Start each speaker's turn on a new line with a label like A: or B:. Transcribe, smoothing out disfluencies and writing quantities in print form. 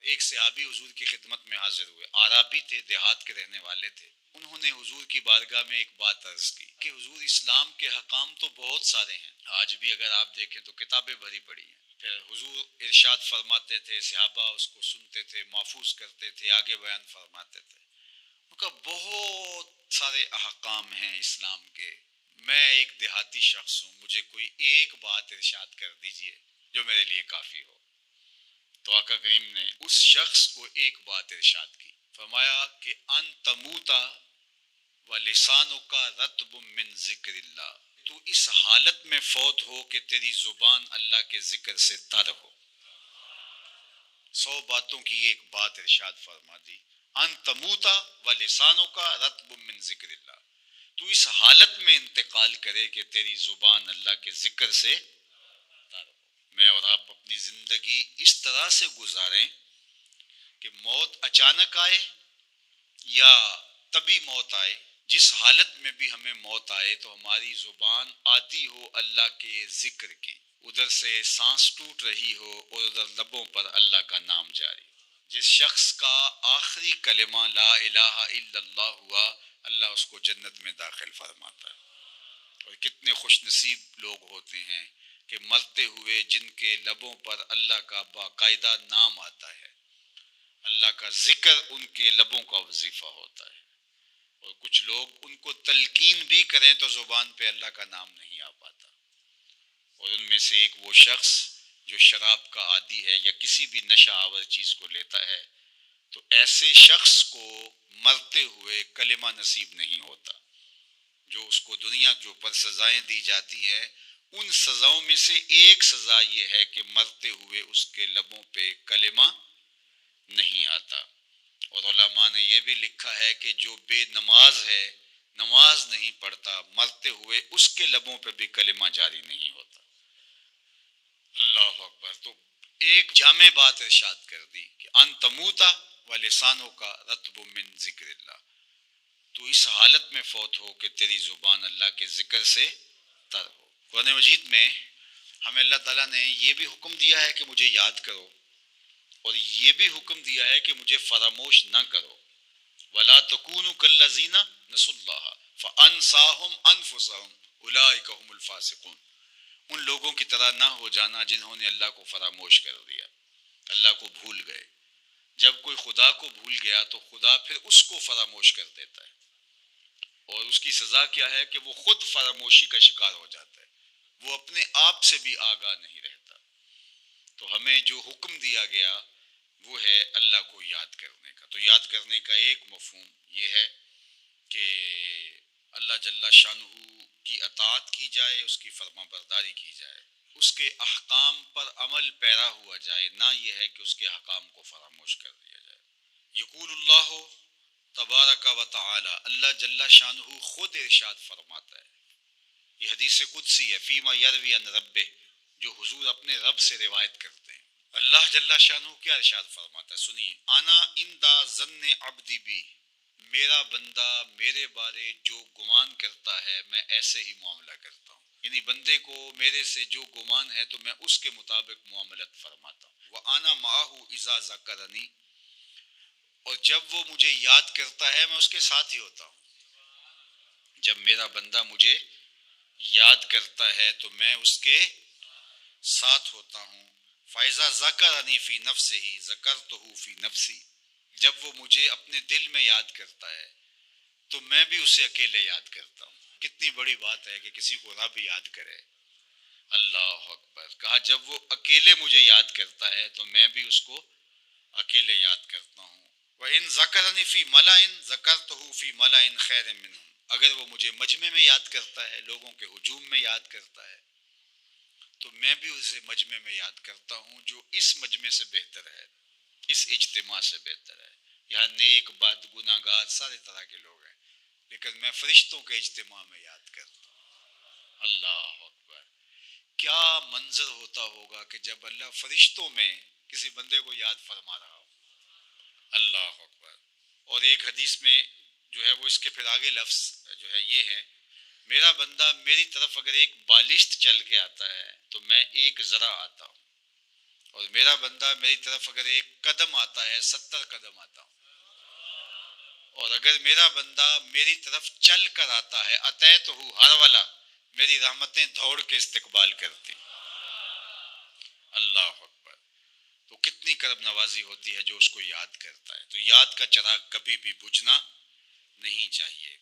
A: ایک صحابی حضور کی خدمت میں حاضر ہوئے، عرابی تھے، دیہات کے رہنے والے تھے۔ انہوں نے حضور کی بارگاہ میں ایک بات عرض کی کہ حضور اسلام کے حکام تو بہت سارے ہیں، آج بھی اگر آپ دیکھیں تو کتابیں بھری پڑی ہیں۔ پھر حضور ارشاد فرماتے تھے، صحابہ اس کو سنتے تھے، محفوظ کرتے تھے، آگے بیان فرماتے تھے۔ ان کا بہت سارے احکام ہیں اسلام کے، میں ایک دیہاتی شخص ہوں، مجھے کوئی ایک بات ارشاد کر دیجئے جو میرے لیے کافی ہو۔ تو آقا کریم نے اس شخص کو ایک بات ارشاد کی، فرمایا کہ ان تموتا ولسانک رطب من ذکر اللہ، تو اس حالت میں فوت ہو کہ تیری زبان اللہ کے ذکر سے تر ہو۔ 100 باتوں کی ایک بات ارشاد فرما دی، ان تموتا ولسانک رطب من ذکر اللہ، تو اس حالت میں انتقال کرے کہ تیری زبان اللہ کے ذکر سے تر ہو۔ میں اور آپ اپنی زندگی اس طرح سے گزاریں کہ موت اچانک آئے یا طبی موت آئے، جس حالت میں بھی ہمیں موت آئے تو ہماری زبان عادی ہو اللہ کے ذکر کی، ادھر سے سانس ٹوٹ رہی ہو اور ادھر لبوں پر اللہ کا نام جاری۔ جس شخص کا آخری کلمہ لا الہ الا اللہ ہوا، اللہ اس کو جنت میں داخل فرماتا ہے۔ اور کتنے خوش نصیب لوگ ہوتے ہیں کہ مرتے ہوئے جن کے لبوں پر اللہ کا باقاعدہ نام آتا ہے، اللہ کا ذکر ان کے لبوں کا وظیفہ ہوتا ہے۔ اور کچھ لوگ ان کو تلقین بھی کریں تو زبان پہ اللہ کا نام نہیں آ پاتا۔ اور ان میں سے ایک وہ شخص جو شراب کا عادی ہے یا کسی بھی نشہ آور چیز کو لیتا ہے، تو ایسے شخص کو مرتے ہوئے کلمہ نصیب نہیں ہوتا۔ جو اس کو دنیا کے اوپر سزائیں دی جاتی ہیں، ان سزاؤں میں سے ایک سزا یہ ہے کہ مرتے ہوئے اس کے لبوں پہ کلمہ نہیں آتا۔ اور علماء نے یہ بھی لکھا ہے کہ جو بے نماز ہے، نماز نہیں پڑھتا، مرتے ہوئے اس کے لبوں پہ بھی کلمہ جاری نہیں ہوتا۔ اللہ اکبر۔ تو ایک جامع بات ارشاد کر دی کہ ان تموتا ولسانوں کا رطب من ذکر اللہ، تو اس حالت میں فوت ہو کہ تیری زبان اللہ کے ذکر سے تر ہو۔ قرآن مجید میں ہمیں اللہ تعالیٰ نے یہ بھی حکم دیا ہے کہ مجھے یاد کرو، اور یہ بھی حکم دیا ہے کہ مجھے فراموش نہ کرو۔ وَلَا تَكُونُوا كَالَّذِينَ نَسُوا اللَّهَ فَأَنسَاهُمْ أَنفُسَهُمْ أُولَٰئِكَ هُمُ الْفَاسِقُونَ، ان لوگوں کی طرح نہ ہو جانا جنہوں نے اللہ کو فراموش کر دیا، اللہ کو بھول گئے۔ جب کوئی خدا کو بھول گیا تو خدا پھر اس کو فراموش کر دیتا ہے، اور اس کی سزا کیا ہے کہ وہ خود فراموشی کا شکار ہو جاتا ہے، وہ اپنے آپ سے بھی آگاہ نہیں رہتا۔ تو ہمیں جو حکم دیا گیا وہ ہے اللہ کو یاد کرنے کا۔ تو یاد کرنے کا ایک مفہوم یہ ہے کہ اللہ جل شانہ کی اطاعت کی جائے، اس کی فرما برداری کی جائے، اس کے احکام پر عمل پیرا ہوا جائے، نہ یہ ہے کہ اس کے احکام کو فراموش کر دیا جائے۔ یقول اللہ تبارک و تعالی، اللہ جل شانہ خود ارشاد فرماتا ہے، یہ حدیث قدسی ہے، فیما یروی عن ربہ، جو حضور اپنے رب سے روایت کرتے ہیں۔ اللہ جل شانہ کیا ارشاد فرماتا ہے، سنیے، انا اندا ظن عبدی بی، میرا بندہ میرے بارے جو گمان کرتا ہے میں ایسے ہی معاملہ کرتا ہوں، یعنی بندے کو میرے سے جو گمان ہے تو میں اس کے مطابق معاملت فرماتا ہوں۔ وَأَنَا مَعَهُ إِذَا ذَكَرَنِي، اور جب وہ مجھے یاد کرتا ہے میں اس کے ساتھ ہی ہوتا ہوں۔ جب میرا بندہ مجھے یاد کرتا ہے تو میں اس کے ساتھ ہوتا ہوں۔ فَإِذَا ذَكَرَنِي فِي نَفْسِهِ ذَكَرْتُهُ فِي نَفْسِي، جب وہ مجھے اپنے دل میں یاد کرتا ہے تو میں بھی اسے اکیلے یاد کرتا ہوں۔ کتنی بڑی بات ہے کہ کسی کو رب یاد کرے۔ اللہ اکبر۔ کہا جب وہ اکیلے مجھے یاد کرتا ہے تو میں بھی اس کو اکیلے یاد کرتا ہوں۔ وَإِن ذَكَرَنِي فِي مَلَئٍ ذَكَرْتُهُ فِي مَلَئٍ خَيْرٍ مِّنْهُمْ، اگر وہ مجھے مجمع میں یاد کرتا ہے، لوگوں کے ہجوم میں یاد کرتا ہے، تو میں بھی اسے مجمع میں یاد کرتا ہوں جو اس مجمع سے بہتر ہے، اس اجتماع سے بہتر ہے۔ یہاں نیک بد گناہ گار سارے طرح کے لوگ ہیں، لیکن میں فرشتوں کے اجتماع میں یاد کرتا ہوں۔ اللہ اکبر۔ کیا منظر ہوتا ہوگا کہ جب اللہ فرشتوں میں کسی بندے کو یاد فرما رہا ہو۔ اللہ اکبر۔ اور ایک حدیث میں جو ہے وہ اس کے پھر آگے لفظ جو ہے یہ ہے، میرا بندہ میری طرف اگر ایک بالشت چل کے آتا ہے تو میں ایک ذرا آتا ہوں، اور میرا بندہ میری طرف اگر ایک قدم آتا ہے 70 قدم آتا ہوں، اور اگر میرا بندہ میری طرف چل کر آتا ہے اتیت ہو ہر والا، میری رحمتیں دوڑ کے استقبال کرتی. اللہ اکبر. تو کتنی کرم نوازی ہوتی ہے جو اس کو یاد کرتا ہے. تو یاد کا چراغ کبھی بھی بجھنا نہیں چاہیے.